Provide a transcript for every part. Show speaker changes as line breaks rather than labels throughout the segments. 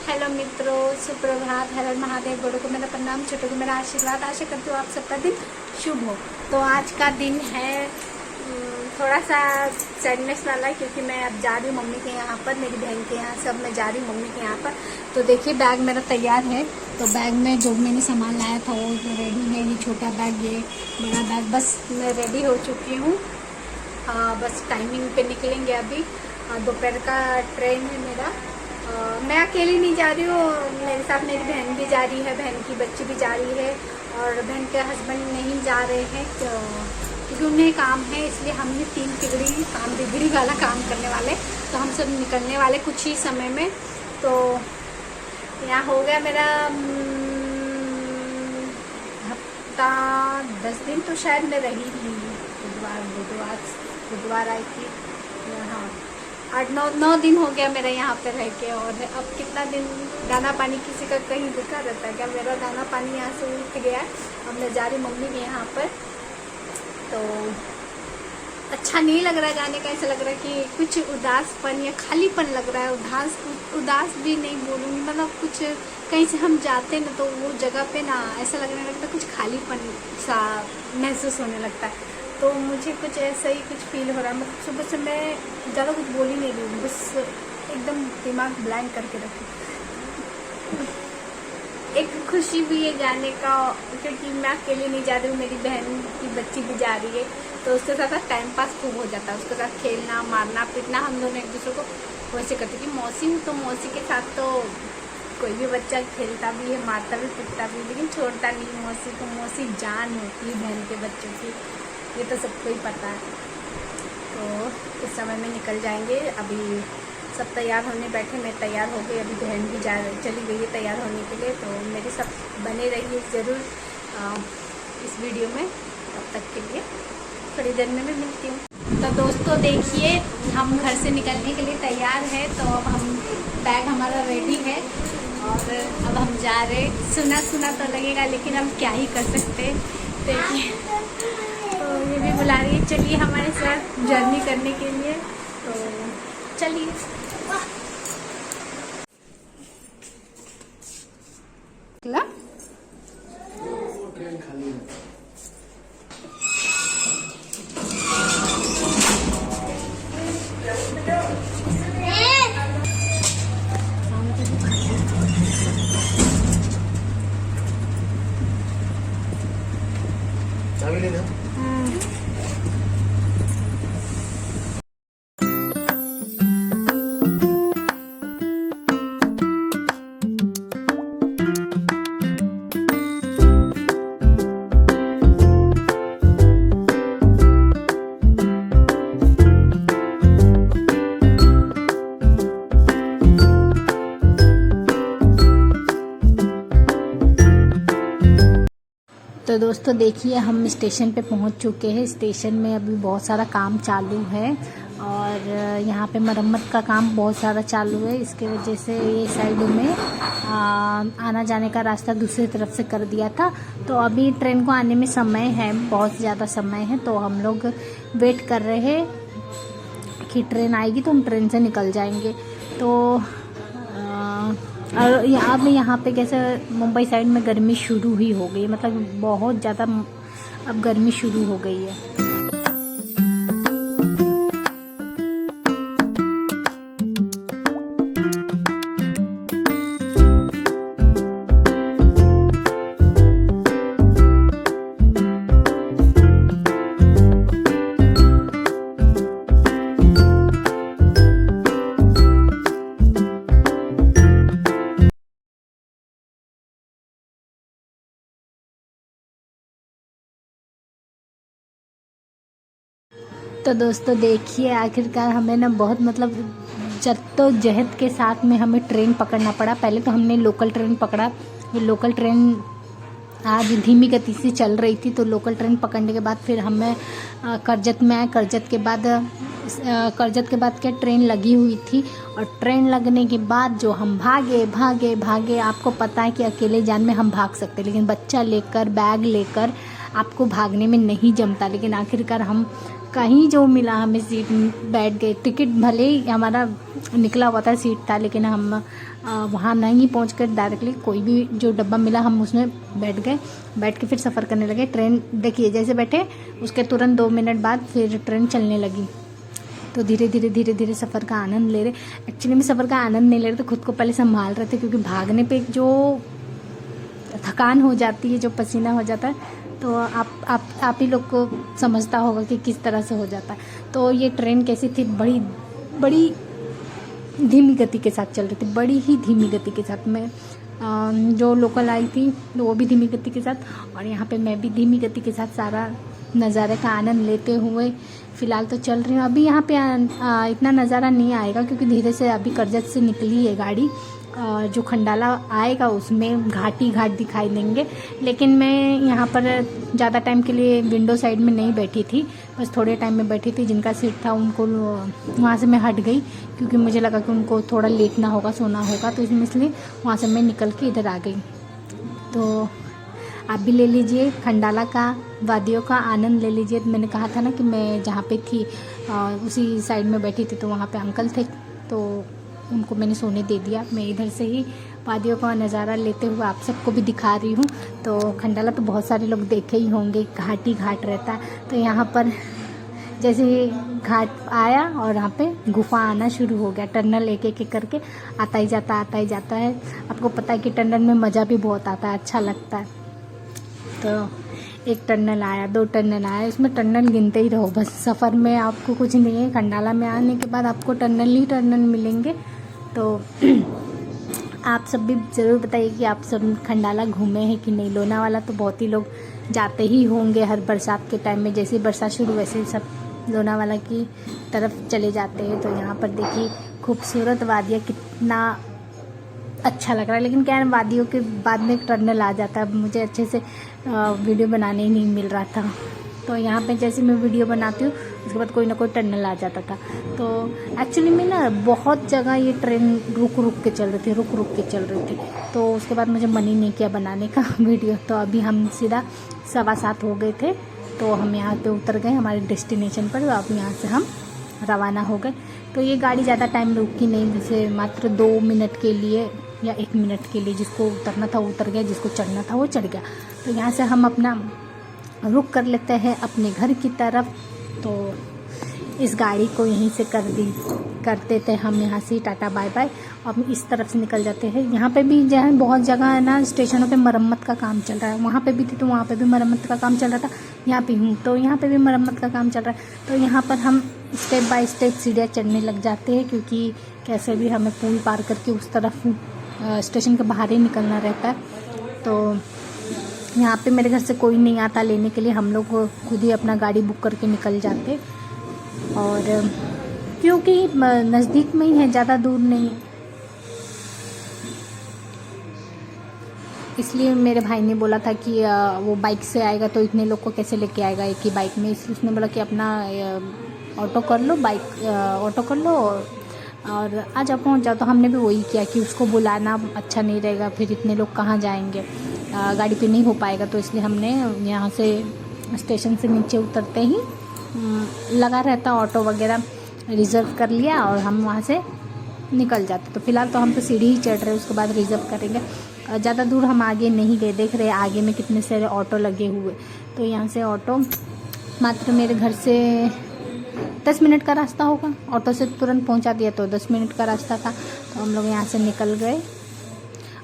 Hello मित्रों, सुप्रभात। हर हर महादेव। बड़ों को मेरा प्रणाम, छोटों को मेरा आशीर्वाद। आशा करती हूँ आप सबका दिन शुभ हो। तो आज का दिन है थोड़ा सा सैडनेस वाला, क्योंकि मैं अब जा रही हूँ मम्मी के यहाँ पर, मेरी बहन के यहाँ, सब मैं जा रही हूँ मम्मी के यहाँ पर। तो देखिए बैग मेरा तैयार है। तो बैग में जो मैंने सामान लाया था वो रेडी है। ये छोटा बैग, ये बड़ा बैग, बस मैं रेडी हो चुकी हूँ। बस टाइमिंग पे निकलेंगे अभी। दोपहर का ट्रेन है मेरा। मैं अकेली नहीं जा रही हूँ, मेरे साथ मेरी बहन भी जा रही है, बहन की बच्ची भी जा रही है, और बहन के हस्बैंड नहीं जा रहे हैं क्योंकि उन्हें काम है। इसलिए हमने 3 बिगड़ी वाला काम करने वाले। तो हम सब निकलने वाले कुछ ही समय में। तो यहाँ हो गया मेरा हफ्ता 10 दिन, तो शायद मैं रही थी। बुधवार आई थी। हाँ, 8-9 दिन हो गया मेरा यहाँ पे रह के। और अब कितना दिन दाना पानी किसी का कहीं रुका रहता है क्या? मेरा दाना पानी यहाँ से उठ गया। अब मैं जा रही मम्मी के यहाँ पर। तो अच्छा नहीं लग रहा है जाने का। ऐसा लग रहा है कि कुछ उदासपन या खालीपन लग रहा है। उदास भी नहीं बोलूँगी, मतलब कुछ कहीं से हम जाते ना तो वो जगह पे ना ऐसा लगने लगता है, कुछ खालीपन सा महसूस होने लगता है। तो मुझे कुछ ऐसा ही कुछ फील हो रहा है। मतलब सुबह से मैं ज़्यादा कुछ बोल ही नहीं रही हूँ, बस एकदम दिमाग ब्लैंक करके रखी। एक खुशी भी है जाने का, क्योंकि मैं अकेले नहीं जा रही हूँ, मेरी बहन की बच्ची भी जा रही है। तो उसके साथ टाइम पास खूब हो जाता है। उसके साथ खेलना, मारना, पीटना, हम दोनों एक दूसरे को वैसे करते कि मौसी के साथ तो कोई भी बच्चा खेलता भी है, मारता भी, पीटता भी, लेकिन छोड़ता नहीं मौसी को। मौसी जान होती है बहन के बच्चों की, ये तो सबको ही पता है। तो इस समय में निकल जाएंगे। अभी सब तैयार होने बैठे, मैं तैयार हो गई, अभी बहन भी चली गई है तैयार होने के लिए। तो मेरे सब बने रहिए ज़रूर इस वीडियो में। तब तक के लिए थोड़ी देर में मैं मिलती हूँ। तो दोस्तों देखिए, हम घर से निकलने के लिए तैयार है। तो अब हम बैग हमारा रेडी है और अब हम जा रहे। सुना तो लगेगा, लेकिन हम क्या ही कर सकते। देखिए तो ये भी बुला रही है, चलिए हमारे साथ जर्नी करने के लिए। तो चलिए।
ट्रेन खाली है। चाबी लेना।
तो दोस्तों देखिए, हम स्टेशन पे पहुंच चुके हैं। स्टेशन में अभी बहुत सारा काम चालू है और यहाँ पे मरम्मत का काम बहुत सारा चालू है। इसके वजह से ये साइड में आना जाने का रास्ता दूसरी तरफ से कर दिया था। तो अभी ट्रेन को आने में समय है, बहुत ज़्यादा समय है। तो हम लोग वेट कर रहे हैं कि ट्रेन आएगी तो हम ट्रेन से निकल जाएंगे। तो और अब यहाँ पे कैसे मुंबई साइड में गर्मी शुरू ही हो गई, मतलब बहुत ज़्यादा अब गर्मी शुरू हो गई है। तो दोस्तों देखिए, आखिरकार हमें ना बहुत मतलब जद्दोजहद के साथ में हमें ट्रेन पकड़ना पड़ा। पहले तो हमने लोकल ट्रेन पकड़ा। ये लोकल ट्रेन आज धीमी गति से चल रही थी। तो लोकल ट्रेन पकड़ने के बाद फिर हमें करजत में आए। करजत के बाद क्या ट्रेन लगी हुई थी, और ट्रेन लगने के बाद जो हम भागे। आपको पता है कि अकेले जान में हम भाग सकते, लेकिन बच्चा लेकर, बैग लेकर आपको भागने में नहीं जमता। लेकिन आखिरकार हम कहीं जो मिला हमें सीट बैठ गए। टिकट भले ही हमारा निकला हुआ था सीट था, लेकिन हम वहाँ नहीं पहुँच कर डायरेक्टली कोई भी जो डब्बा मिला हम उसमें बैठ गए। बैठ के फिर सफ़र करने लगे। ट्रेन देखिए जैसे बैठे उसके तुरंत 2 मिनट बाद फिर ट्रेन चलने लगी। तो धीरे धीरे सफ़र का आनंद ले रहे। एक्चुअली में सफ़र का आनंद नहीं ले रहे थे, खुद को पहले संभाल रहे थे, क्योंकि भागने पे जो थकान हो जाती है, जो पसीना हो जाता है, तो आप ही लोग को समझता होगा कि किस तरह से हो जाता है। तो ये ट्रेन कैसी थी, बड़ी धीमी गति के साथ चल रही थी, बड़ी ही धीमी गति के साथ। मैं जो लोकल आई थी वो भी धीमी गति के साथ, और यहाँ पे मैं भी धीमी गति के साथ सारा नज़ारे का आनंद लेते हुए फ़िलहाल तो चल रही हूँ। अभी यहाँ पे इतना नज़ारा नहीं आएगा, क्योंकि धीरे से अभी करजत से निकली है गाड़ी। जो खंडाला आएगा उसमें घाट दिखाई देंगे। लेकिन मैं यहाँ पर ज़्यादा टाइम के लिए विंडो साइड में नहीं बैठी थी, बस थोड़े टाइम में बैठी थी। जिनका सीट था उनको वहाँ से मैं हट गई, क्योंकि मुझे लगा कि उनको थोड़ा लेटना होगा, सोना होगा, तो इसलिए वहाँ से मैं निकल के इधर आ गई। तो आप भी ले लीजिए खंडाला का, वादियों का आनंद ले लीजिए। मैंने कहा था ना कि मैं जहाँ पे थी उसी साइड में बैठी थी, तो वहाँ पे अंकल थे, तो उनको मैंने सोने दे दिया। मैं इधर से ही वादियों का नज़ारा लेते हुए आप सबको भी दिखा रही हूँ। तो खंडाला तो बहुत सारे लोग देखे ही होंगे, घाट रहता है। तो यहाँ पर जैसे ही घाट आया और यहाँ पे गुफा आना शुरू हो गया, टनल एक एक करके आता ही जाता है। आपको पता है कि टनल में मज़ा भी बहुत आता है, अच्छा लगता है। तो एक टनल आया, 2 टनल आया, इसमें टनल गिनते ही रहो बस। सफ़र में आपको कुछ नहीं है, खंडाला में आने के बाद आपको टनल ही टनल मिलेंगे। तो आप सब भी ज़रूर बताइए कि आप सब खंडाला घूमे हैं कि नहीं। लोनावाला तो बहुत ही लोग जाते ही होंगे हर बरसात के टाइम में, जैसे बरसात शुरू वैसे सब लोनावाला की तरफ चले जाते हैं। तो यहाँ पर देखिए खूबसूरत वादियाँ, कितना अच्छा लग रहा है। लेकिन क्या है, वादियों के बाद में एक टनल आ जाता है, मुझे अच्छे से वीडियो बनाने ही नहीं मिल रहा था। तो यहाँ पे जैसे मैं वीडियो बनाती हूँ उसके बाद कोई ना कोई टनल आ जाता था। तो एक्चुअली में ना बहुत जगह ये ट्रेन रुक के चल रही थी, तो उसके बाद मुझे मन ही नहीं किया बनाने का वीडियो। तो अभी हम सीधा 7:15 हो गए थे, तो हम यहाँ पे उतर गए हमारे डेस्टिनेशन पर। अब यहाँ से हम रवाना हो गए। तो ये गाड़ी ज़्यादा टाइम रुकी नहीं, जैसे मात्र 2 मिनट के लिए या 1 मिनट के लिए। जिसको उतरना था वो उतर गया, जिसको चढ़ना था वो चढ़ गया। तो यहाँ से हम अपना रुक कर लेते हैं अपने घर की तरफ। तो इस गाड़ी को यहीं से कर देते हैं हम, यहाँ से टाटा बाय बाय। अब इस तरफ से निकल जाते हैं। यहाँ पे भी जो है बहुत जगह है ना, स्टेशनों पे मरम्मत का काम चल रहा है। वहाँ पे भी थी तो वहाँ पे भी मरम्मत का काम चल रहा था। यहाँ पे हूँ तो यहाँ पे भी मरम्मत का काम चल रहा है। तो यहाँ पर हम स्टेप बाय स्टेप सीढ़ियाँ चढ़ने लग जाते हैं, क्योंकि कैसे भी हमें पुल पार करके उस तरफ स्टेशन के बाहर ही निकलना रहता है। तो यहाँ पे मेरे घर से कोई नहीं आता लेने के लिए, हम लोग खुद ही अपना गाड़ी बुक करके निकल जाते। और क्योंकि नज़दीक में ही है, ज़्यादा दूर नहीं, इसलिए मेरे भाई ने बोला था कि वो बाइक से आएगा तो इतने लोग को कैसे लेके आएगा एक ही बाइक में। इसलिए उसने बोला कि अपना ऑटो कर लो, ऑटो कर लो और आ जाओ, पहुँच जाओ। तो हमने भी वही किया कि उसको बुलाना अच्छा नहीं रहेगा, फिर इतने लोग कहाँ जाएंगे, गाड़ी पे नहीं हो पाएगा। तो इसलिए हमने यहाँ से स्टेशन से नीचे उतरते ही लगा रहता ऑटो वगैरह, रिज़र्व कर लिया और हम वहाँ से निकल जाते। तो फिलहाल तो हम तो सीढ़ी ही चढ़ रहे हैं, उसके बाद रिज़र्व करेंगे। ज़्यादा दूर हम आगे नहीं गए, देख रहे आगे में कितने सारे ऑटो लगे हुए। तो यहाँ से ऑटो मात्र मेरे घर से 10 मिनट का रास्ता होगा, ऑटो से तुरंत पहुँचा दिया तो 10 मिनट का रास्ता था। तो हम लोग यहाँ से निकल गए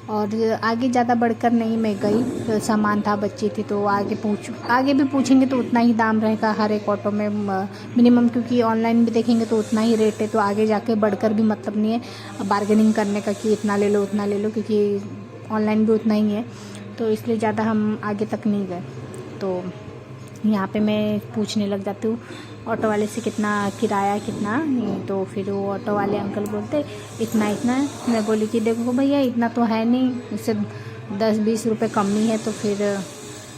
और आगे ज़्यादा बढ़कर नहीं मैं गई। तो सामान था, बच्ची थी, तो आगे भी पूछेंगे तो उतना ही दाम रहेगा हर एक ऑटो में मिनिमम, क्योंकि ऑनलाइन भी देखेंगे तो उतना ही रेट है। तो आगे जाके बढ़कर भी मतलब नहीं है बार्गेनिंग करने का कि इतना ले लो उतना ले लो, क्योंकि ऑनलाइन भी उतना ही है। तो इसलिए ज़्यादा हम आगे तक नहीं गए। तो यहाँ पे मैं पूछने लग जाती हूँ ऑटो वाले से कितना किराया कितना नहीं। तो फिर वो ऑटो वाले अंकल बोलते इतना है। मैं बोली कि देखो भैया इतना तो है नहीं, उससे 10-20 रुपये कम ही है। तो फिर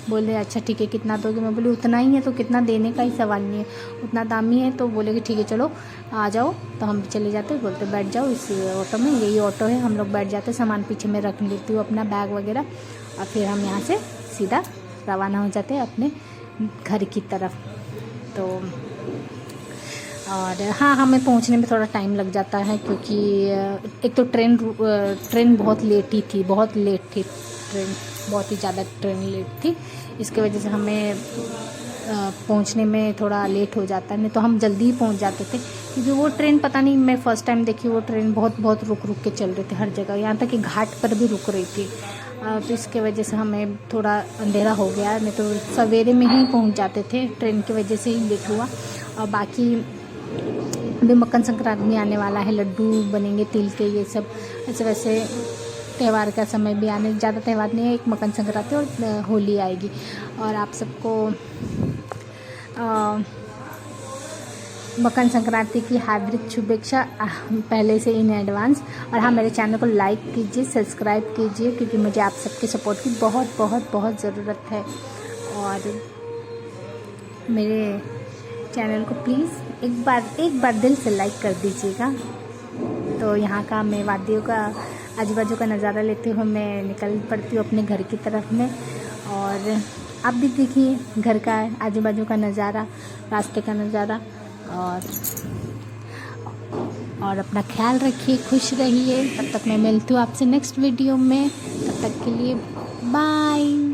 बोले अच्छा ठीक है कितना दोगे। मैं बोली उतना ही है, तो कितना देने का ही सवाल नहीं है, उतना दाम ही है। तो बोले कि ठीक है चलो आ जाओ। तो हम चले जाते, बोलते बैठ जाओ इस ऑटो में, यही ऑटो है। हम लोग बैठ जाते, सामान पीछे में रख लेती हूँ अपना बैग वगैरह, और फिर हम यहाँ से सीधा रवाना हो जाते हैं अपने घर की तरफ। तो
और हाँ, हमें पहुंचने में थोड़ा टाइम लग जाता है क्योंकि एक तो ट्रेन बहुत लेट ही थी, बहुत लेट थी ट्रेन, बहुत ही ज़्यादा ट्रेन लेट थी। इसके वजह से हमें पहुंचने में थोड़ा लेट हो जाता है, नहीं तो हम जल्दी ही पहुंच जाते थे। क्योंकि वो ट्रेन पता नहीं, मैं फ़र्स्ट टाइम देखी वो ट्रेन बहुत रुक के चल रही थी हर जगह, यहाँ तक कि घाट पर भी रुक रही थी। तो इसके वजह से हमें थोड़ा अंधेरा हो गया, नहीं तो सवेरे में ही पहुंच जाते थे, ट्रेन की वजह से ही लेट हुआ। और बाकी अभी मकर संक्रांति भी आने वाला है, लड्डू बनेंगे तिल के, ये सब ऐसे वैसे त्यौहार का समय भी आने, ज़्यादा त्यौहार नहीं है, एक मकर संक्रांति और होली आएगी। और आप सबको मकर संक्रांति की हार्दिक शुभेच्छा पहले से इन एडवांस। और हाँ, मेरे चैनल को लाइक कीजिए, सब्सक्राइब कीजिए, क्योंकि मुझे आप सबके सपोर्ट की बहुत ज़रूरत है। और मेरे चैनल को प्लीज़ एक बार दिल से लाइक कर दीजिएगा। तो यहाँ का मैं वादियों का, आजू बाजू का नज़ारा लेते हुए मैं निकल पड़ती हूँ अपने घर की तरफ में। और आप भी देखिए घर का आजू बाजू का नज़ारा, रास्ते का नज़ारा। और अपना ख्याल रखिए, खुश रहिए। तब तक मैं मिलती हूँ आपसे नेक्स्ट वीडियो में, तब तक के लिए बाय।